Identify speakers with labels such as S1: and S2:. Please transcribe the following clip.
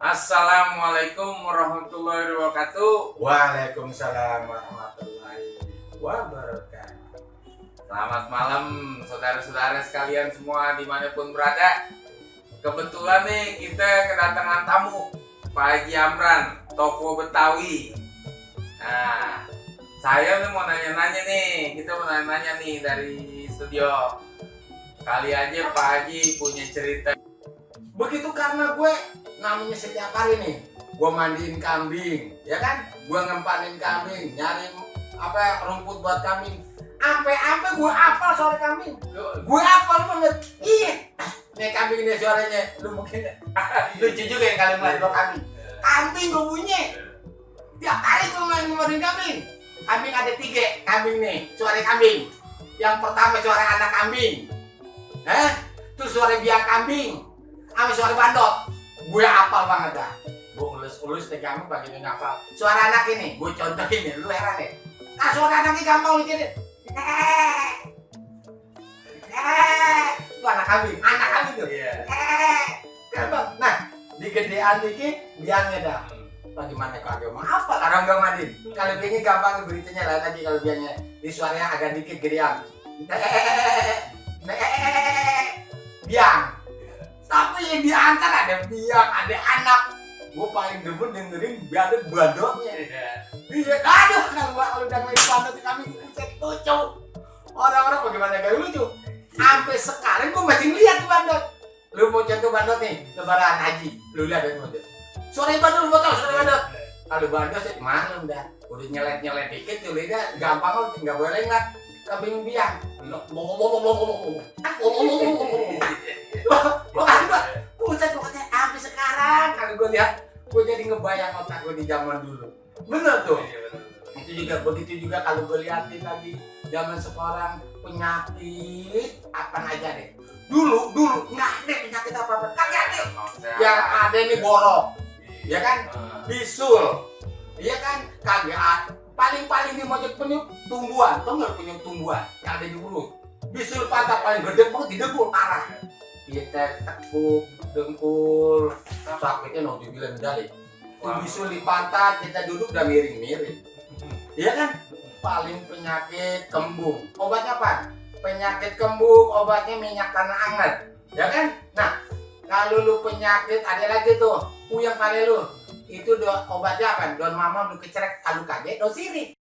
S1: Assalamualaikum warahmatullahi wabarakatuh.
S2: Waalaikumsalam warahmatullahi wabarakatuh.
S1: Selamat malam saudara-saudara sekalian semua dimanapun berada. Kebetulan nih kita kedatangan tamu, Pak Haji Amran, toko Betawi. Nah, saya nih mau nanya-nanya nih, kita mau nanya-nanya nih dari studio. Kali aja Pak Haji punya cerita.
S2: Begitu karena gue namanya setiap hari nih, gue mandiin kambing, ya kan? Gue ngempanin kambing, nyari rumput buat kambing. Ampe gue apal suara kambing. Gue apal banget. Iya. Nih kambing ini suaranya, lu mungkin lucu juga ya kalian melihat kambing. Kambing gue bunyi. Tiap hari gue mandiin kambing. Kambing ada 3 kambing nih, suara kambing. Yang pertama suara anak kambing. Terus suara biang kambing. Sama suara bandot, gue apal banget dah. Gue ulus-ulus deh kamu bagian ngapal. Suara anak ini, gue contohin nih, lu heran deh. Nah suara anak ini gampang lu jadi. Itu anak kambing tuh. Kenapa? Nah, di gedean dikit, biangnya dah. Bagaimana kalau mau apa? Orang gak mandi. Kalau biangnya gampang beritanya lain lagi kalau biangnya. Di suaranya agak dikit gedean. Biang. Tapi yang diantar ada biang, ada anak. Gue paling demen dengerin ada bandotnya. Iya, aduh kalau udah main bandot kami bisa lucu. Orang-orang bagaimana gak lucu? Sampai sekarang gue masih lihat tuh bandot. Lu mau contoh bandot nih, lebaran haji. Lu lihat ada bandot. Suara bandot, lu mau tau suara bandot? Kalau bandot sih malum dah. Udah nyelet dikit tuh lidah, gampang lo nggak boleh nggak kambing biang. Pokoknya sampai sekarang kalau gue lihat, gue jadi ngebayang otak gue di zaman dulu. Bener tuh. Itu juga begitu juga kalau gue liatin lagi zaman sekarang penyakit apa aja deh. Dulu nggak ada penyakit apa-apa. Kagak ada. Yang ada nih borok, ya kan? Bisul, iya kan? Kagak. Paling di mojok penyuk tumbuhan. Tau nggak penyuk tumbuhan yang ada di mulut? Bisul patah paling gede banget di dengkul parah. Kita tekuk dengkul sakitnya no dibilang dali. Bisul di pantat kita duduk udah miring-miring. Iya kan? Paling penyakit kembung. Obatnya apa? Penyakit kembung obatnya minyak tanah hangat. Ya kan? Nah, kalau lu penyakit ada lagi tuh, puyeng kali lu. Itu obatnya apa? Daun mama lu kecerek kalau kaget daun sirih.